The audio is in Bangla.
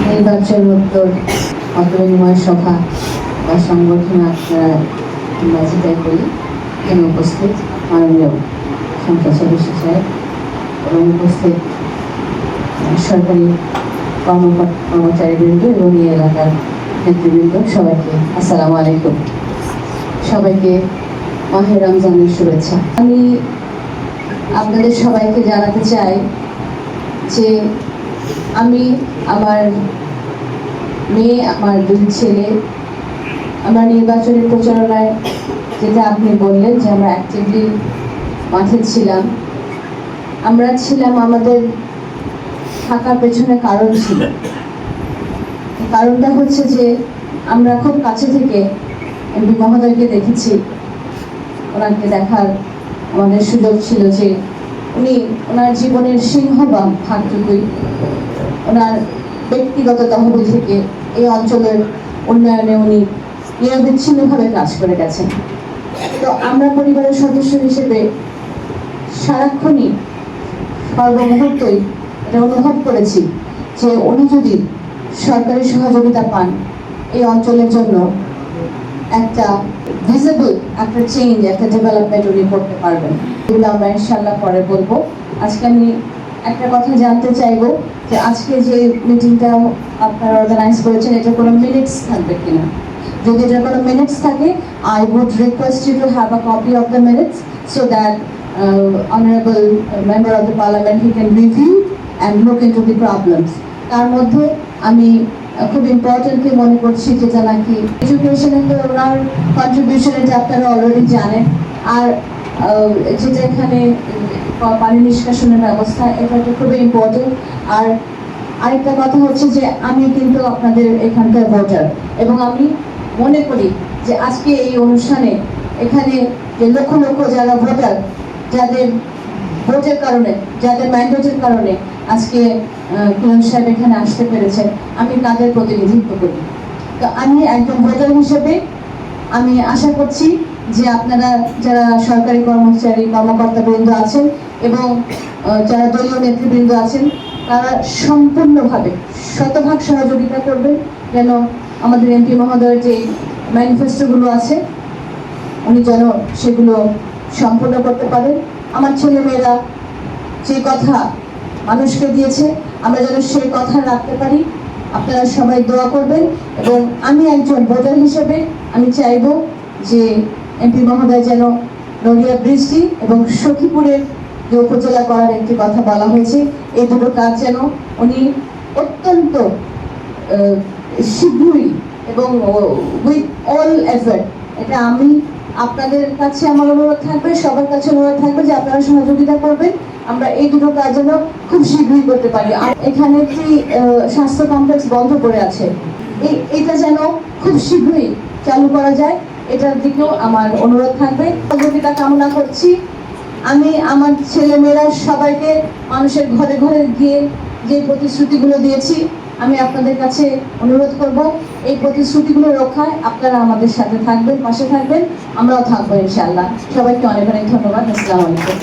নির্বাচন উত্তর মতবিনিময় সভা বা সংগঠন আপনারা বাজিটাই করি এখানে উপস্থিত মাননীয় সংসদ সদস্য সাহেব এবং উপস্থিত সরকারি কর্মচারীবৃন্দ এবং এই এলাকার নেতৃবৃন্দ সবাইকে আসসালামু আলাইকুম। সবাইকে মাহে রমজানের শুভেচ্ছা। আমি আপনাদের সবাইকে জানাতে চাই যে আমি আমার মেয়ে, আমার দুই ছেলে, আমরা নির্বাচনী প্রচারণায় যেটা আপনি বললেন যে আমরা অ্যাক্টিভলি মাঠে ছিলাম, আমরা ছিলাম, আমাদের থাকার পেছনে কারণ ছিল। কারণটা হচ্ছে যে আমরা খুব কাছে থেকে এমপি মহোদয়কে দেখেছি, ওনাকে দেখার আমাদের সুযোগ ছিল যে উনি ওনার জীবনের সিংহভাগ ভাগটুকুই ওনার ব্যক্তিগত তহবিল থেকে এই অঞ্চলের উন্নয়নে উনি নিরবিচ্ছিন্নভাবে কাজ করে গেছেন। তো আমরা পরিবারের সদস্য হিসেবে সারাক্ষণই সর্বমুহূর্তই এটা অনুভব করেছি যে উনি যদি সরকারি সহযোগিতা পান এই অঞ্চলের জন্য একটা ভিজিবল একটা চেঞ্জ, একটা ডেভেলপমেন্ট উনি করতে পারবেন। এগুলো আমরা ইনশাল্লাহ পরে বলবো। আজকে আমি একটা কথা জানতে চাইবো যে আজকে যে মিটিংটা আপনারা অর্গানাইজ করেছেন এটা কোনো মিনিটস থাকবে কিনা। যদি এটা কোনো মিনিটস থাকে, I would request you to have a copy of the minutes so that honorable member of the parliament he can review and look into the problems. তার মধ্যে আমি খুব ইম্পর্টেন্টলি মনে করছি যেটা নাকি এডুকেশনে তো ওনার কন্ট্রিবিউশন, এটা আপনারা অলরেডি জানেন। আর যেটা এখানে পানি নিষ্কাশনের ব্যবস্থা, এটা তো খুবই ইম্পর্টেন্ট। আর আরেকটা কথা হচ্ছে যে আমি কিন্তু আপনাদের এখানকার ভোটার এবং আমি মনে করি যে আজকে এই অনুষ্ঠানে এখানে যে লক্ষ লক্ষ যারা ভোটার, যাদের ভোটের কারণে, যাদের ম্যান্ডেটের কারণে আজকে কিরণ সাহেব এখানে আসতে পেরেছেন, আমি তাদের প্রতিনিধিত্ব করি। তো আমি একজন ভোটার হিসেবে আমি আশা করছি যে আপনারা যারা সরকারি কর্মচারী কর্মকর্তাবৃন্দ আছেন এবং যারা দলীয় নেতৃবৃন্দ আছেন তারা সম্পূর্ণভাবে শতভাগ সহযোগিতা করবেন যেন আমাদের এমপি মহোদয়ের যে ম্যানিফেস্টোগুলো আছে উনি যেন সেগুলো সম্পূর্ণ করতে পারেন। আমার ছেলেমেয়েরা যে কথা মানুষকে দিয়েছে আমরা যেন সেই কথা রাখতে পারি। আপনারা সবাই দোয়া করবেন এবং আমি একজন ভোটার হিসেবে আমি চাইব যে এমপি মহোদয় যেন নড়িয়া বৃষ্টি এবং সখীপুরের যে উপজেলা করার একটি কথা বলা হয়েছে, এই দুটো কাজ যেন উনি অত্যন্ত শীঘ্রই এবং উইথ অল এফর্ট, এটা আমি আপনাদের কাছে আমার অনুরোধ থাকবে, সবার কাছে অনুরোধ থাকবে যে আপনারা সহযোগিতা করবেন, আমরা এই দুটো কাজ যেন খুব শীঘ্রই করতে পারি। আর এখানে একটি স্বাস্থ্য কমপ্লেক্স বন্ধ করে আছে, এটা যেন খুব শীঘ্রই চালু করা যায়, এটার দিকেও আমার অনুরোধ থাকবে। সহযোগিতা কামনা করছি। আমি আমার ছেলেমেয়েরা সবাইকে মানুষের ঘরে ঘরে গিয়ে যে প্রতিশ্রুতিগুলো দিয়েছি আমি আপনাদের কাছে অনুরোধ করব এই প্রতিশ্রুতিগুলো রক্ষায় আপনারা আমাদের সাথে থাকবেন, পাশে থাকবেন, আমরাও থাকবো ইনশাআল্লাহ। সবাইকে অনেক অনেক ধন্যবাদ। আসসালামু আলাইকুম।